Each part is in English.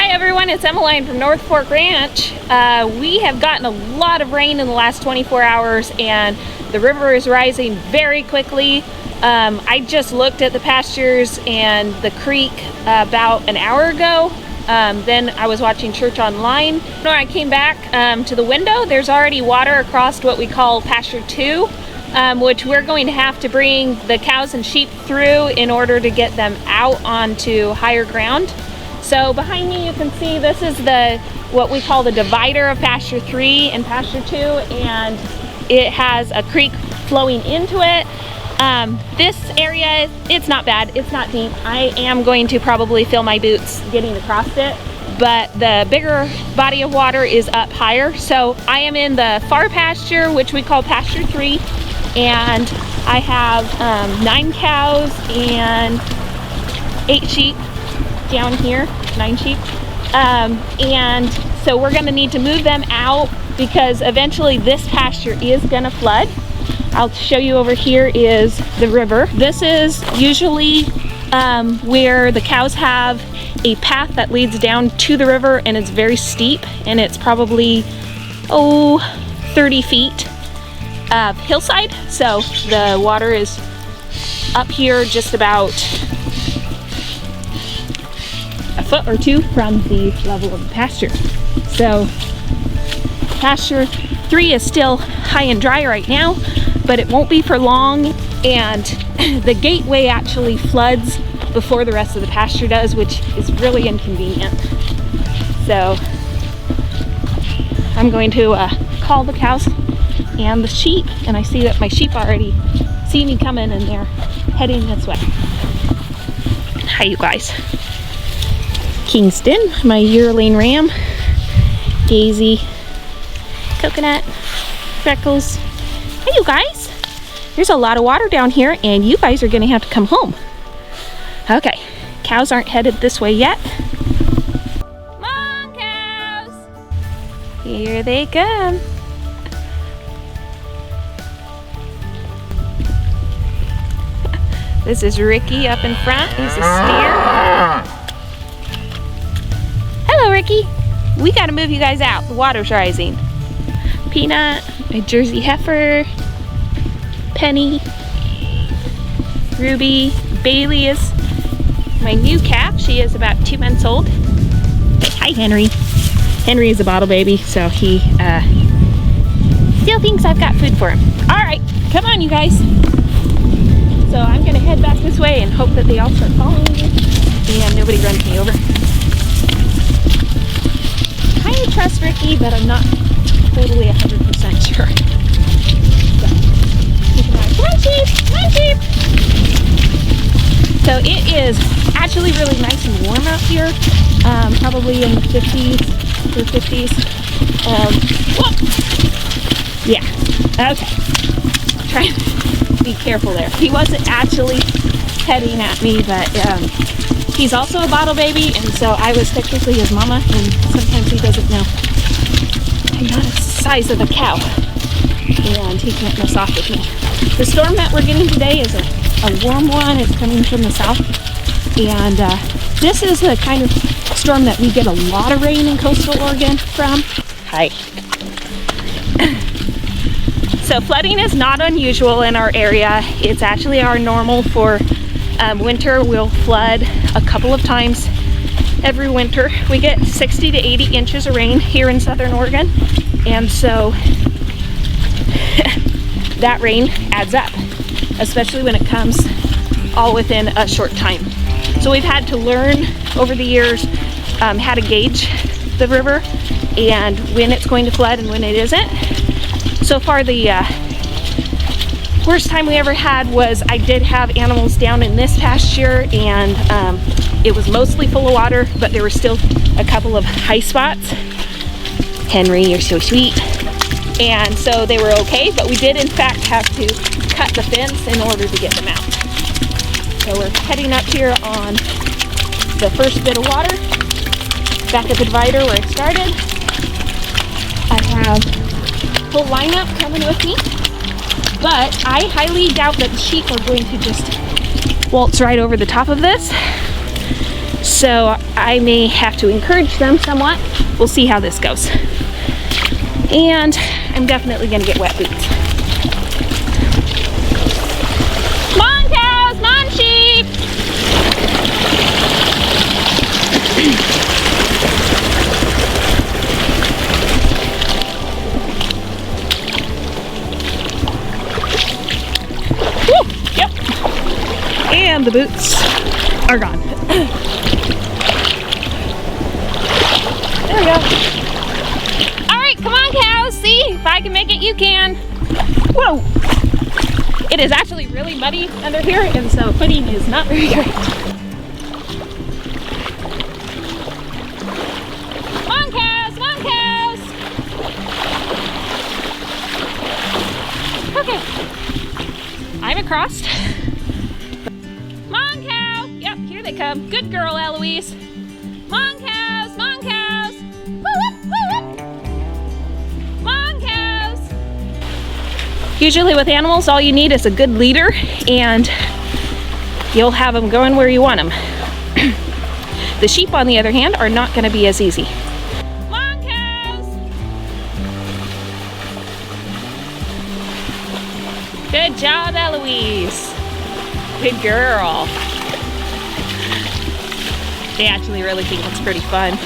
everyone, it's Emmeline from North Fork Ranch. We have gotten a lot of rain in the last 24 hours and the river is rising very quickly. I just looked at the pastures and the creek about an hour ago. Then I was watching church online. When I came back to the window, there's already water across what we call pasture 2, which we're going to have to bring the cows and sheep through in order to get them out onto higher ground. So behind me you can see this is what we call the divider of pasture 3 and pasture 2, and it has a creek flowing into it. This area, it's not bad, it's not deep. I am going to probably fill my boots getting across it, but the bigger body of water is up higher. So I am in the far pasture, which we call pasture 3, and I have 9 cows and 8 sheep down here, 9 sheep. And so we're gonna need to move them out because eventually this pasture is gonna flood. I'll show you over here is the river. This is usually where the cows have a path that leads down to the river, and it's very steep, and it's probably 30 feet of hillside. So the water is up here just about a foot or 2 from the level of the pasture. So pasture 3 is still high and dry right now, but it won't be for long, and the gateway actually floods before the rest of the pasture does, which is really inconvenient. So I'm going to call the cows and the sheep, and I see that my sheep already see me coming and they're heading this way. Hi you guys. Kingston, my yearling ram, Daisy, Coconut, Freckles. Hey you guys, there's a lot of water down here and you guys are gonna have to come home. Okay, cows aren't headed this way yet. Come on cows, here they come. This is Ricky up in front, he's a steer. Hello Ricky, we gotta move you guys out, the water's rising. Peanut, my Jersey heifer, Penny, Ruby, Bailey is my new calf. She is about 2 months old. Hi Henry. Henry is a bottle baby, so he still thinks I've got food for him. All right, come on you guys. So I'm gonna head back this way and hope that they all start following me and nobody runs me over. I kind of trust Ricky, but I'm not totally 100% sure. So, come on sheep, come on sheep. So it is actually really nice and warm out here, probably in the 50s or 50s. Yeah, okay. Try to be careful there. He wasn't actually heading at me, but he's also a bottle baby, and so I was technically his mama, and sometimes he doesn't know. I'm not the size of a cow, and he can't mess off with me. The storm that we're getting today is a warm one. It's coming from the south, and this is the kind of storm that we get a lot of rain in coastal Oregon from. Hi. So flooding is not unusual in our area. It's actually our normal for winter. We'll flood a couple of times every winter. We get 60 to 80 inches of rain here in southern Oregon, and so that rain adds up, especially when it comes all within a short time. So we've had to learn over the years how to gauge the river and when it's going to flood and when it isn't. So far the worst time we ever had was I did have animals down in this pasture, and it was mostly full of water, but there were still a couple of high spots. Henry, you're so sweet. And so they were okay, but we did in fact have to cut the fence in order to get them out. So we're heading up here on the first bit of water, back at the divider where I started. I have a full lineup coming with me, but I highly doubt that the sheep are going to just waltz right over the top of this. So I may have to encourage them somewhat. We'll see how this goes. And I'm definitely gonna get wet boots. Come on, cows, come on, sheep. Woo, yep. And the boots are gone. There we go. All right, come on, cows. See, if I can make it, you can. Whoa. It is actually really muddy under here, and so footing is not very great. Come on, cows. Come on, cows. Okay. I'm across. Come on, cow. Yep, here they come. Good girl, Eloise. Come on, cows. Come on, cows. Come on, cows. Usually with animals, all you need is a good leader, and you'll have them going where you want them. The sheep, on the other hand, are not going to be as easy. Come on, cows. Good job, Eloise. Good girl. They actually really think it's pretty fun.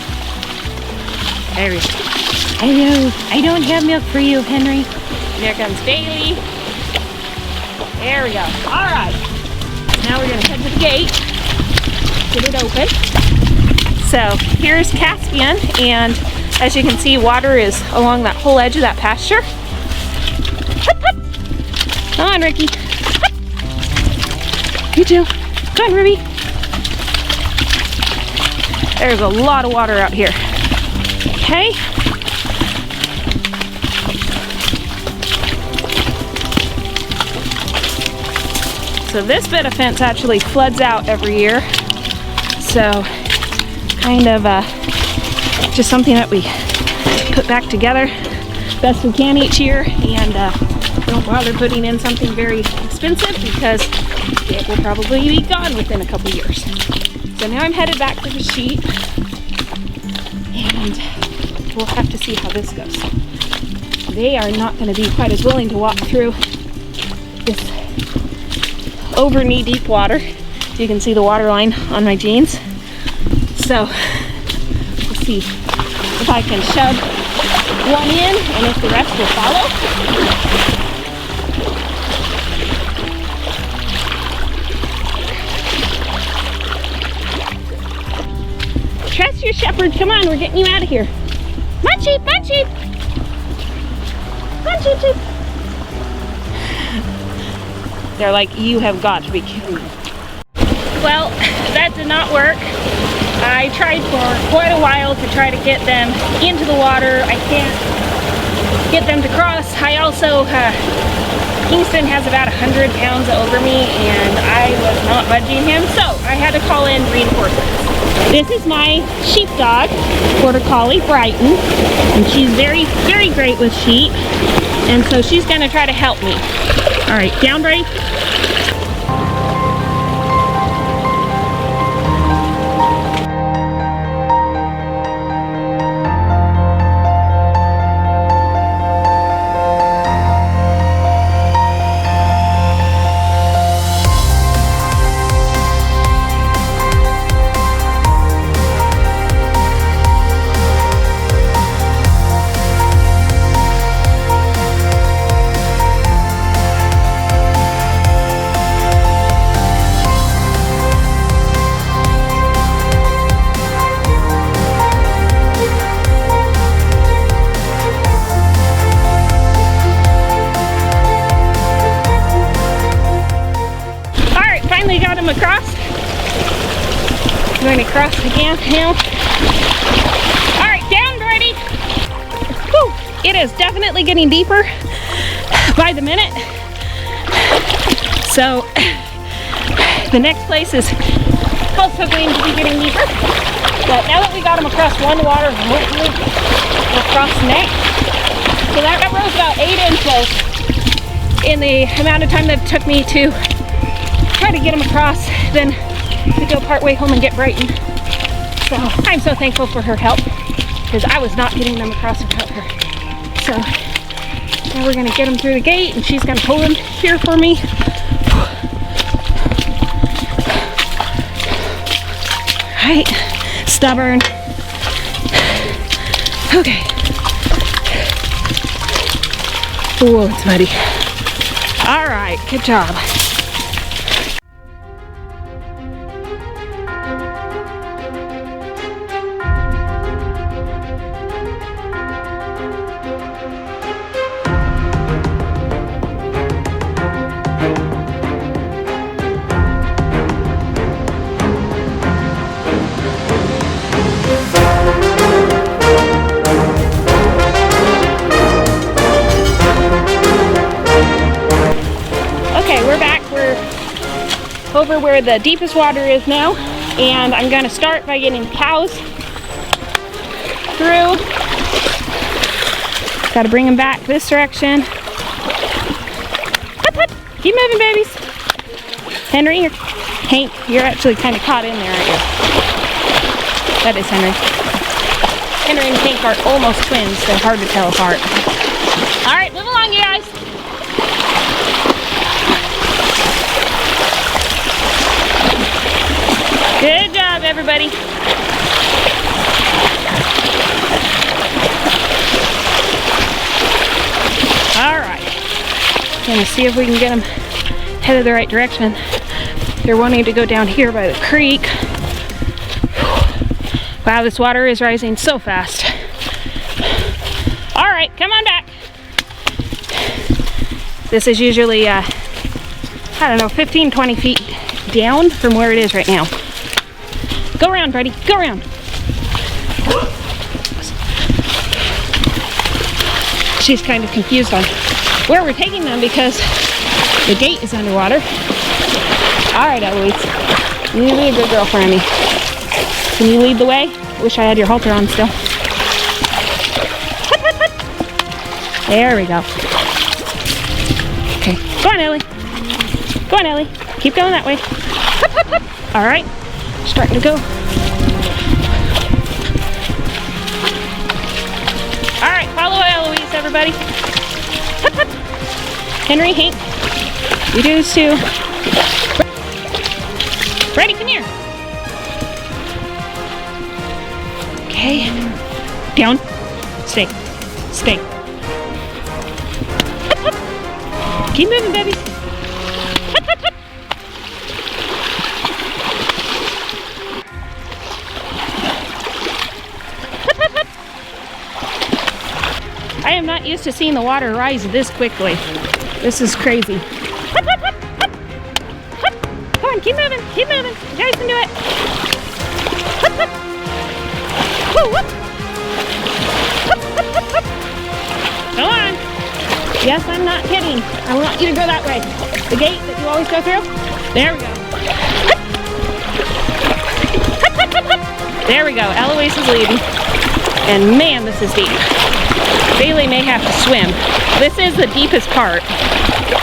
There we go. Hello, I don't have milk for you, Henry. There comes Bailey. There we go. All right. Now we're gonna head to the gate. Get it open. So here's Caspian, and as you can see, water is along that whole edge of that pasture. Hup, hup. Come on, Ricky. Hup. You too. Come on, Ruby. There's a lot of water out here. Okay. So this bit of fence actually floods out every year. So kind of just something that we put back together best we can each year, and don't bother putting in something very expensive because it will probably be gone within a couple years. So now I'm headed back to the sheep, and we'll have to see how this goes. They are not going to be quite as willing to walk through this over knee-deep water. You can see the water line on my jeans. So we'll see if I can shove one in and if the rest will follow. Trust your shepherd. Come on, we're getting you out of here. Come on, sheep, come on, sheep. Come on, sheep, sheep. They're like, you have got to be kidding me. Well, that did not work. I tried for quite a while to try to get them into the water. I can't get them to cross. I also, Kingston has about 100 pounds over me, and I was not budging him, so I had to call in reinforcements. This is my sheepdog, Border Collie, Brighton, and she's very, very great with sheep, and so she's gonna try to help me. All right, down, Brady. Across. I'm going to cross again now. All right, down, Brady. Whew. It is definitely getting deeper by the minute. So the next place is also going to be getting deeper. But now that we got them across one water, hopefully we'll cross next. So that rose about 8 inches in the amount of time that it took me to try to get them across, then to go part way home and get Brighton. So I'm so thankful for her help because I was not getting them across without her. So now we're gonna get them through the gate and she's gonna pull them here for me. Right, stubborn. Okay. Oh, it's muddy. All right, good job. Over where the deepest water is now, and I'm going to start by getting cows through. Got to bring them back this direction. Hup, hup. Keep moving, babies. Henry, Hank, you're actually kind of caught in there, aren't you? That is Henry. Henry and Hank are almost twins. They're hard to tell apart. All right, move along, you guys. Good job, everybody. All right. Gonna see if we can get them headed the right direction. They're wanting to go down here by the creek. Wow, this water is rising so fast. All right, come on back. This is usually, I don't know, 15, 20 feet down from where it is right now. Go around, buddy. Go around. She's kind of confused on where we're taking them because the gate is underwater. All right, Eloise. You need to be a good girl for me. Can you lead the way? Wish I had your halter on still. Hut, hut, hut. There we go. Okay. Go on, Ellie. Go on, Ellie. Keep going that way. Hut, hut, hut. All right. Starting to go. All right, follow Eloise, everybody. Hup, hup. Henry, Hank, you do this too. Ready, come here. Okay, down, stay, stay. Hup, hup. Keep moving, babies. Hup, hup, hup. I am not used to seeing the water rise this quickly. This is crazy. Hup, hup, hup, hup. Hup. Come on, keep moving, keep moving. You guys can do it. Hup, hup. Woo, whoop. Hup, hup, hup, hup. Go on. Yes, I'm not kidding. I want you to go that way. The gate that you always go through. There we go. Hup. Hup, hup, hup, hup. There we go. Eloise is leading. And man, this is deep. Bailey may have to swim. This is the deepest part.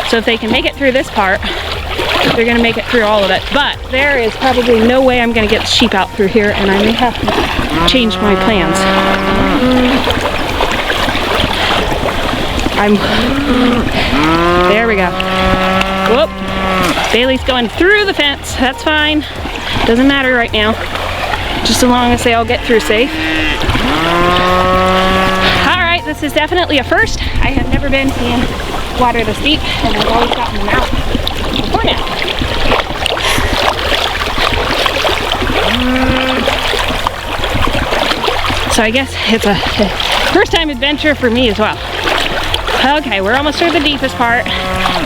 So if they can make it through this part, they're gonna make it through all of it. But there is probably no way I'm gonna get the sheep out through here, and I may have to change my plans. There we go. Whoop. Bailey's going through the fence. That's fine. Doesn't matter right now. Just as long as they all get through safe. This is definitely a first. I have never been in water this deep, and I've always gotten them out before now. So I guess it's a first time adventure for me as well. Okay, we're almost through the deepest part.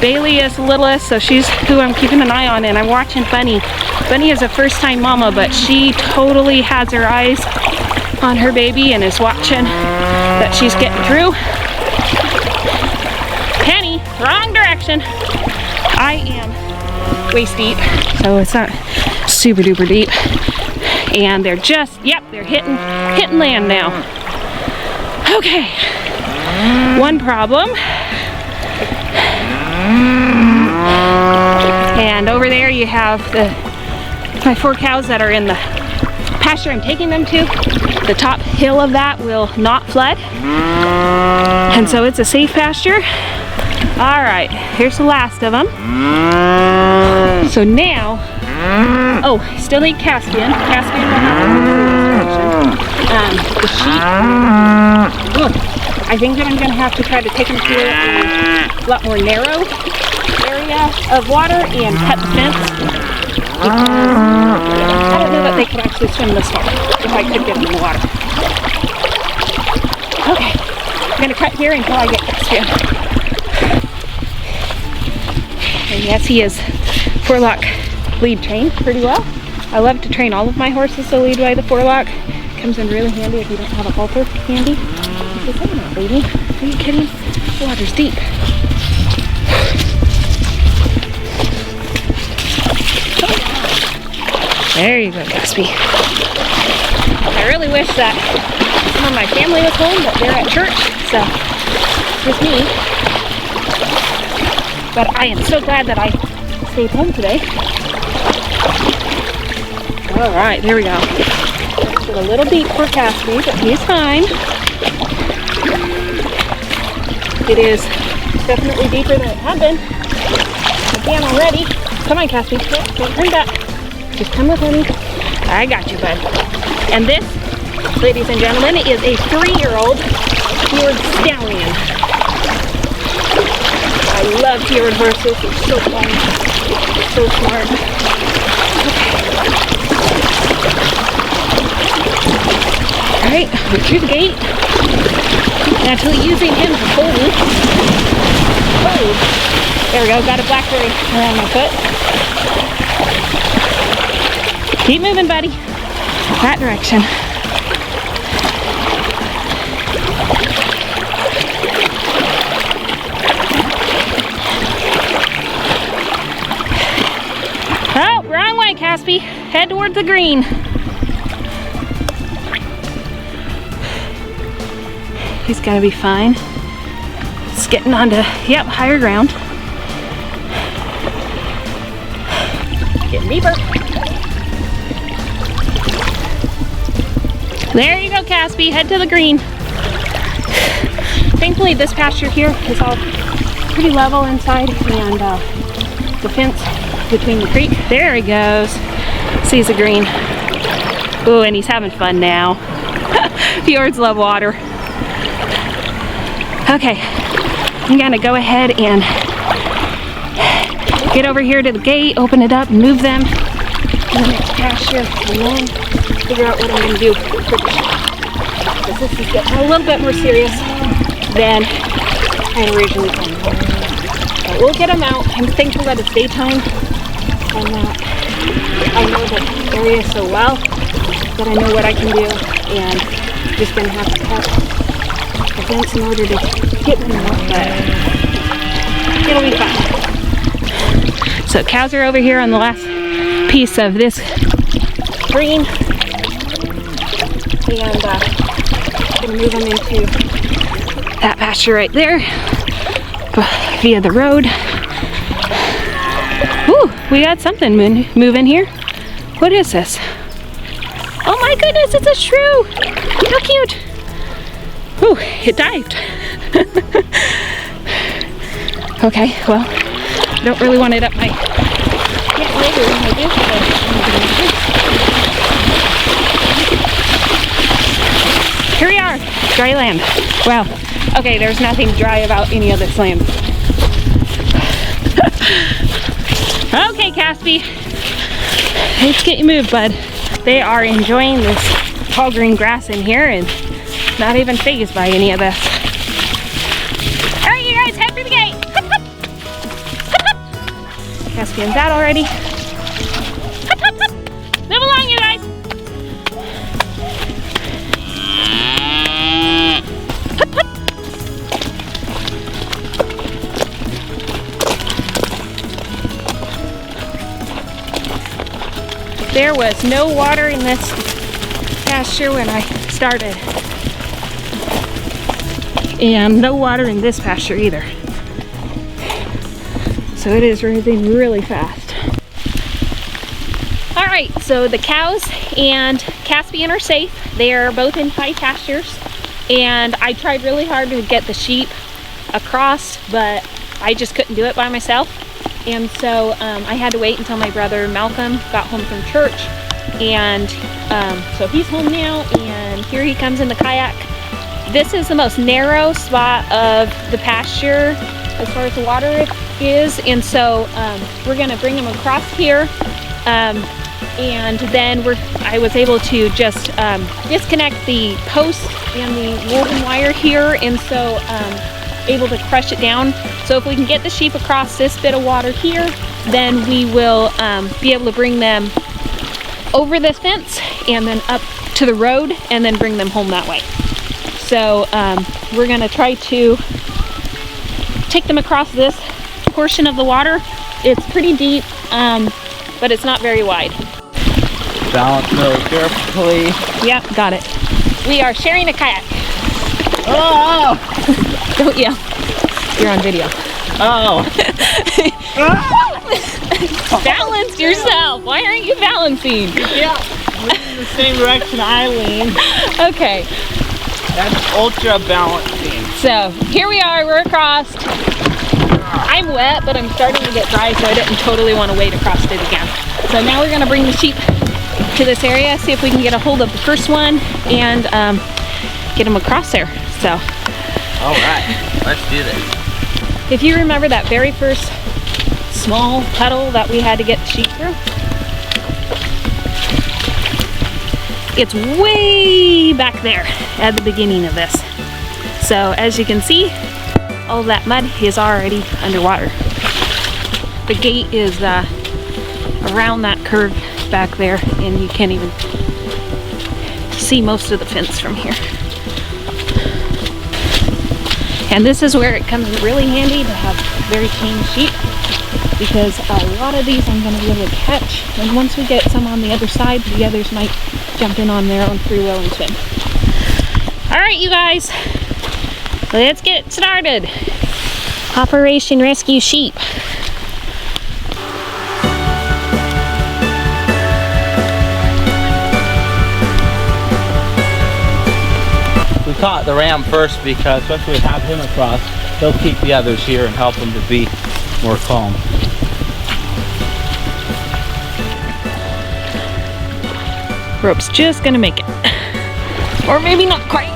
Bailey is littlest, so she's who I'm keeping an eye on, and I'm watching Bunny. Bunny is a first time mama, but she totally has her eyes on her baby and is watching that she's getting through. Penny, wrong direction. I am waist deep, so it's not super duper deep. And they're just, yep, they're hitting land now. Okay, one problem. And over there you have my 4 cows that are in the pasture I'm taking them to, the top hill of that will not flood. And so it's a safe pasture. All right, here's the last of them. So now, oh, still need Caspian. Caspian will have to move through this direction. The sheep, I think that I'm gonna have to try to take them to a lot more narrow area of water and cut the fence. Because I don't know that they could actually swim this far if I could get them in the water. Okay, I'm gonna cut here until I get Caspian. And yes, he is forelock lead trained pretty well. I love to train all of my horses to lead by the forelock. Comes in really handy if you don't have a halter handy. What's that about, baby? Are you kidding? The water's deep. There you go, Gatsby. I really wish that some of my family was home, but they're at church, so with me. But I am so glad that I stayed home today. All right, there we go. It's a little deep for Caspian, but he's fine. It is definitely deeper than it had been. Again already. Come on, Caspian. Don't turn back. Just come with me. I got you, bud. And this, ladies and gentlemen, is a 3-year-old Fjord stallion. I love Fjord horses. They're so fun. They're so smart. Alright, we're through the gate. I'm actually using him to hold me. Oh, there we go. Got a blackberry around my foot. Keep moving, buddy. That direction. Oh, wrong way, Caspi. Head towards the green. He's gonna be fine. It's getting onto, yep, higher ground. Getting deeper. There you go, Caspi. Head to the green. Thankfully, this pasture here is all pretty level inside, and the fence between the creek. There he goes. Sees the green. Ooh, and he's having fun now. Fjords love water. Okay, I'm gonna go ahead and get over here to the gate, open it up, move them to the next pasture, and then figure out what I'm gonna do for the sheep. Because this is getting a little bit more serious than I had originally planned for. But we'll get them out. I'm thankful that it's daytime and that I know the area so well that I know what I can do, and I'm just gonna have to cut the fence in order to get them out, but it'll be fine. So cows are over here on the last piece of this green, and I'm gonna move them into that pasture right there via the road. Ooh, we got something moving here. What is this? Oh my goodness, it's a shrew! How cute! Ooh, it dived. Okay, well, I don't really want it up my... Here we are, dry land. Wow. Okay, there's nothing dry about any of this land. Okay, Caspi. Let's get you moved, bud. They are enjoying this tall green grass in here and not even fazed by any of this. All right, you guys, head for the gate. Caspian's out already. Move along, you guys. There was no water in this pasture when I started, and no water in this pasture either. So it is rising really fast. All right, so the cows and Caspian are safe. They are both in high pastures, and I tried really hard to get the sheep across, but I just couldn't do it by myself. And so I had to wait until my brother Malcolm got home from church, and so he's home now, and here he comes in the kayak. This is the most narrow spot of the pasture as far as the water is, and so we're gonna bring him across here, and then I was able to just disconnect the post and the woven wire here, and so able to crush it down. So if we can get the sheep across this bit of water here, then we will be able to bring them over this fence and then up to the road and then bring them home that way. So we're gonna try to take them across this portion of the water. It's pretty deep, but it's not very wide. Balance really carefully. Yep, got it. We are sharing a kayak. Oh! Don't yell. You're on video. Oh! Balance yourself. Why aren't you balancing? Yeah, lean in the same direction I lean. Okay. That's ultra balancing. So here we are. We're across. I'm wet, but I'm starting to get dry, so I didn't totally want to wade across it again. So now we're going to bring the sheep to this area, see if we can get a hold of the first one and get them across there. So. All right, let's do this. If you remember that very first small puddle that we had to get the sheep through, it's way back there at the beginning of this. So as you can see, all of that mud is already underwater. The gate is around that curve back there, and you can't even see most of the fence from here. And this is where it comes really handy to have very tame sheep, because a lot of these I'm going to be able to catch, and once we get some on the other side, the others might jump in on their own free will and swim. Alright, you guys, let's get started. Operation Rescue Sheep. We caught the ram first because once we have him across, he'll keep the others here and help them to be more calm. Rope's just gonna make it. Or maybe not quite.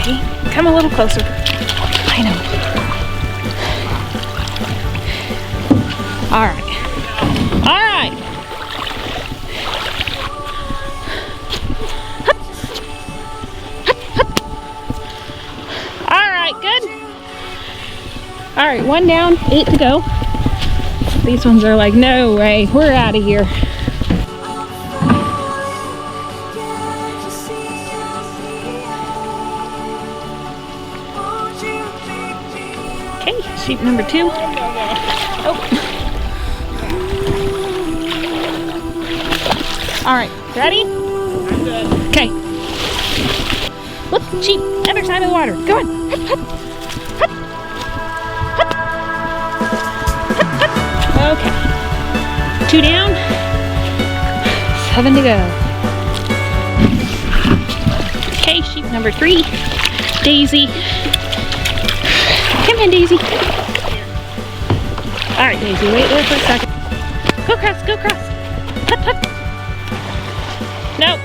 Okay, come a little closer. I know. All right. All right. All right, good. All right, one down, 8 to go. These ones are like, no way, we're out of here. Sheep number 2. Oh. All right, ready? Okay. Look, sheep, other side of the water. Go on. Hup, hup, hup, hup, hup, hup. Okay. 2 down. 7 to go. Okay, sheep number 3. Daisy. Come in, Daisy. All right, Daisy, wait there for a second. Go across, go across. Hup, hup. Nope.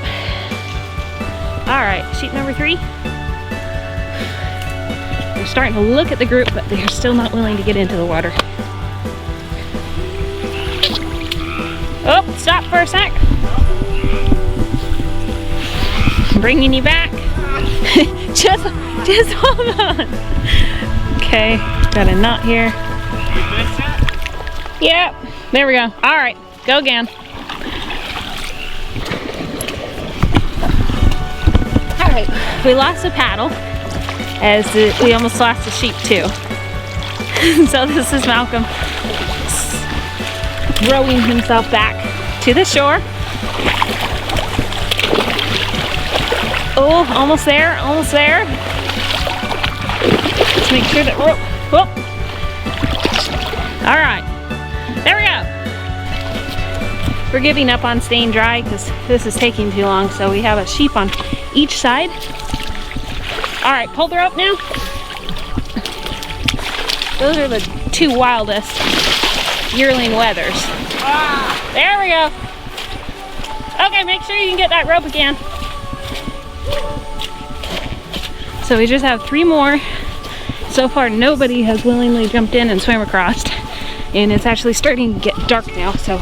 All right, sheep number 3. They're starting to look at the group, but they're still not willing to get into the water. Oh, stop for a sec. I'm bringing you back. just hold on. Okay, got a knot here. Yep, there we go. All right, go again. All right, we lost a paddle, as we almost lost the sheep too. So this is Malcolm rowing himself back to the shore. Oh, almost there, almost there. Let's make sure that rope. Whoop. All right, there we go. we're giving up on staying dry because this is taking too long. So we have a sheep on each side. All right, pull the rope now. Those are the two wildest yearling wethers. There we go. Okay, make sure you can get that rope again. So we just have 3 more. So far, nobody has willingly jumped in and swam across. And it's actually starting to get dark now, so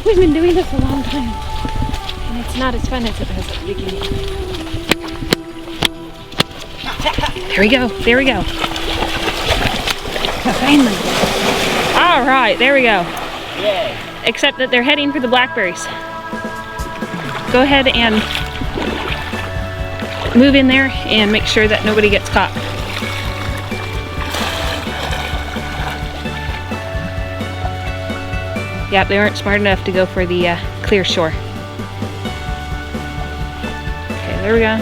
we've been doing this a long time. And it's not as fun as it was at the beginning. There we go, there we go. Finally. All right, there we go. Yay. Except that they're heading for the blackberries. Go ahead and move in there and make sure that nobody gets caught. Yep, they aren't smart enough to go for the clear shore. Okay, there we go.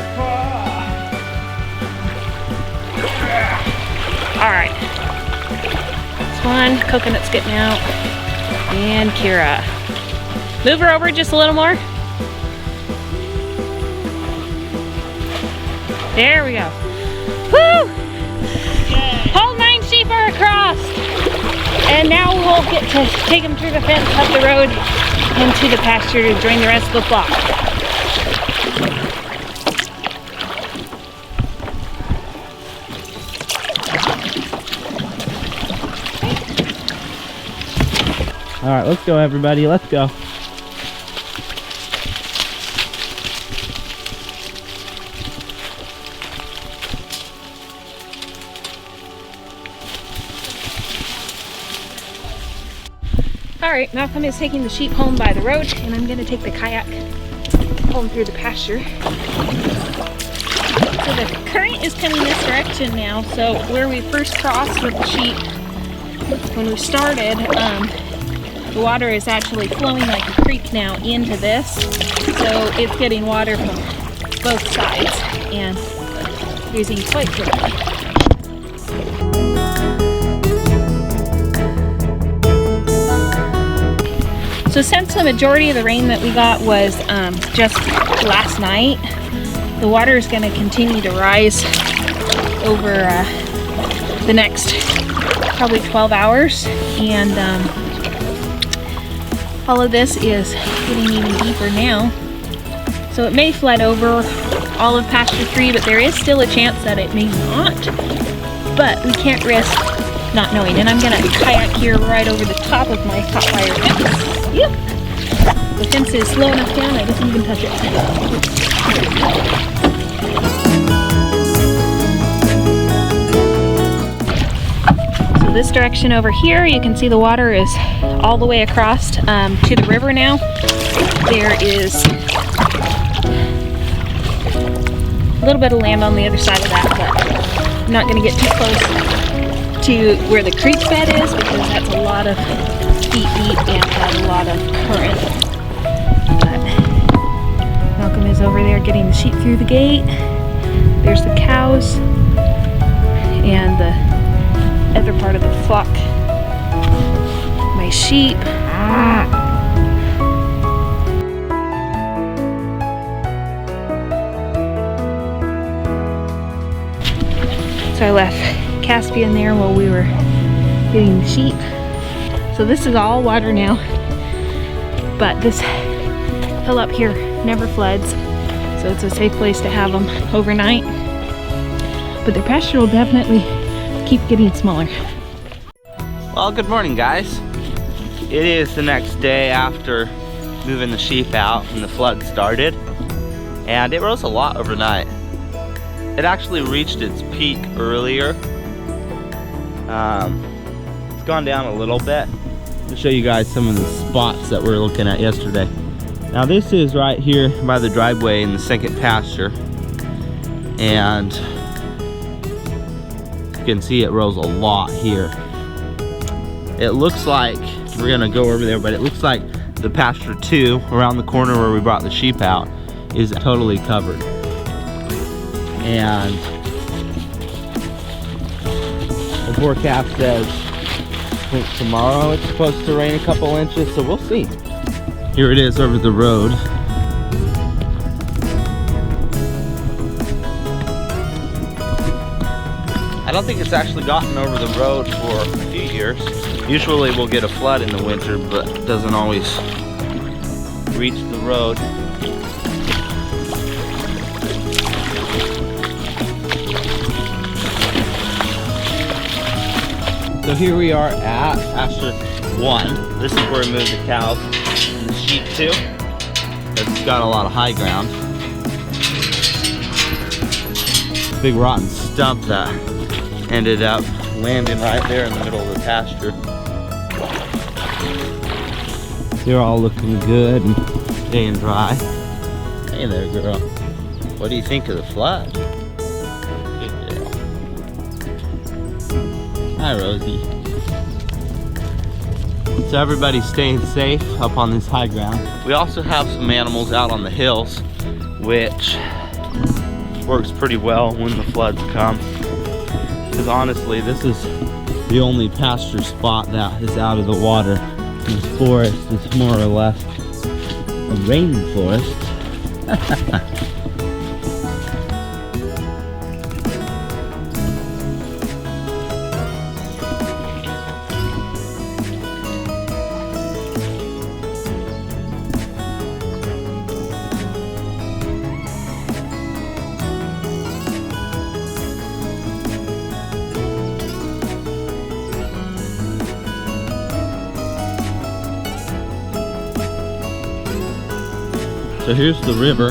All right. This one, Coconut's getting out. And Kira. Move her over just a little more. There we go. Woo! All 9 sheep are across. And now we'll get to take them through the fence, up the road, into the pasture to join the rest of the flock. All right, let's go, everybody. Let's go. All right, Malcolm is taking the sheep home by the road, and I'm gonna take the kayak home through the pasture. So the current is coming this direction now. So where we first crossed with the sheep, when we started, the water is actually flowing like a creek now into this. So it's getting water from both sides and using quite quickly. So since the majority of the rain that we got was just last night, the water is going to continue to rise over the next probably 12 hours. And all of this is getting even deeper now. So it may flood over all of pasture 3, but there is still a chance that it may not. But we can't risk not knowing. And I'm going to kayak here right over the top of my hot wire fence. Yep. The fence is slow enough down, I didn't even touch it. So this direction over here, you can see the water is all the way across to the river now. There is a little bit of land on the other side of that, but I'm not going to get too close to where the creek bed is because that's a lot of feet deep and has a lot of current. But Malcolm is over there getting the sheep through the gate. There's the cows and the other part of the flock. My sheep. So I left Caspian there while we were getting the sheep. So this is all water now, but this hill up here never floods, so it's a safe place to have them overnight. But their pasture will definitely keep getting smaller. Well, good morning, guys. It is the next day after moving the sheep out when the flood started, and it rose a lot overnight. It actually reached its peak earlier. It's gone down a little bit. To show you guys some of the spots that we were looking at yesterday. Now this is right here by the driveway in the second pasture, and you can see it rose a lot here. It looks like we're gonna go over there, but it looks like the pasture 2 around the corner where we brought the sheep out is totally covered. And the forecast says I think tomorrow it's supposed to rain a couple inches, so we'll see. Here it is over the road. I don't think it's actually gotten over the road for a few years. Usually we'll get a flood in the winter, but it doesn't always reach the road. So here we are at pasture 1. This is where we move the cows and the sheep to. It's got a lot of high ground. Big rotten stump that ended up landing right there in the middle of the pasture. They're all looking good and staying dry. Hey there, girl. What do you think of the flood? Good girl. Hi, Rosie. So everybody's staying safe up on this high ground. We also have some animals out on the hills, which works pretty well when the floods come. Because honestly, this is the only pasture spot that is out of the water. This forest is more or less a rainforest. So here's the river,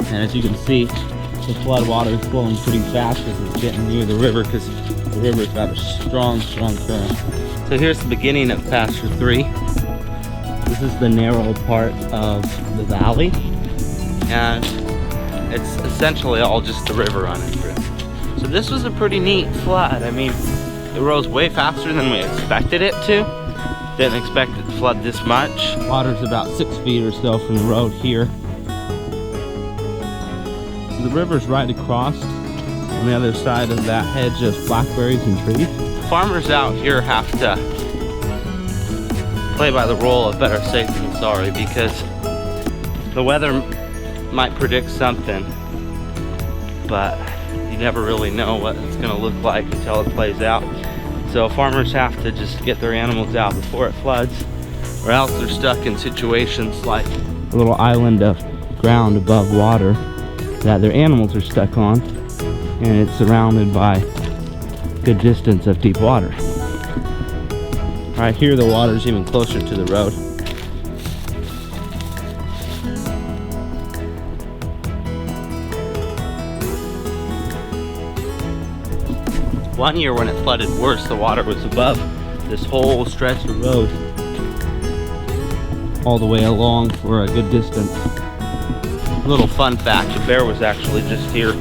and as you can see, the flood water is flowing pretty fast as it's getting near the river because the river's got a strong current. So here's the beginning of pasture 3. This is the narrow part of the valley, and it's essentially all just the river running through. So this was a pretty neat flood. I mean, it rose way faster than we expected it to. Didn't expect it to flood this much. Water's about 6 feet or so from the road here. The river's right across on the other side of that hedge of blackberries and trees. Farmers out here have to play by the rule of better safe than sorry, because the weather might predict something, but you never really know what it's going to look like until it plays out. So farmers have to just get their animals out before it floods, or else they're stuck in situations like a little island of ground above water that their animals are stuck on, and it's surrounded by a good distance of deep water. Right here the water's even closer to the road. One year when it flooded worse, the water was above this whole stretch of road all the way along for a good distance. Little fun fact, a bear was actually just here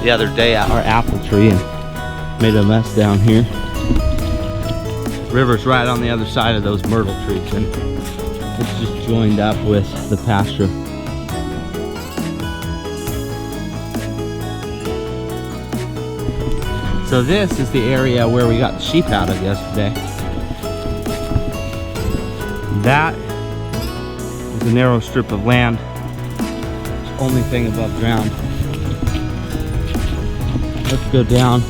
the other day at our apple tree and made a mess down here. The river's right on the other side of those myrtle trees, and it's just joined up with the pasture. So this is the area where we got the sheep out of yesterday. That is a narrow strip of land. Only thing above ground. Let's go down,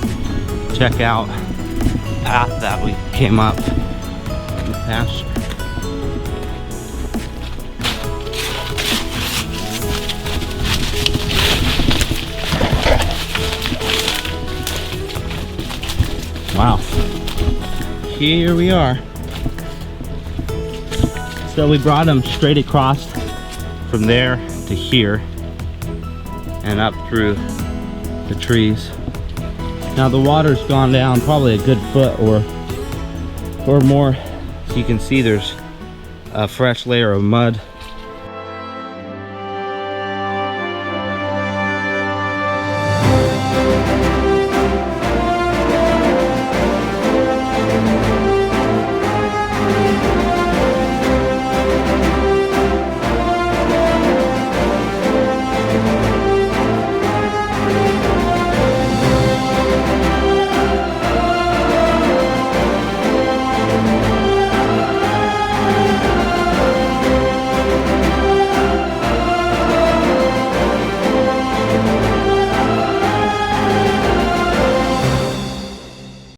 check out the path that we came up in the pasture. Wow, here we are. So we brought them straight across from there to here and up through the trees. Now the water's gone down probably a good foot or more. So you can see there's a fresh layer of mud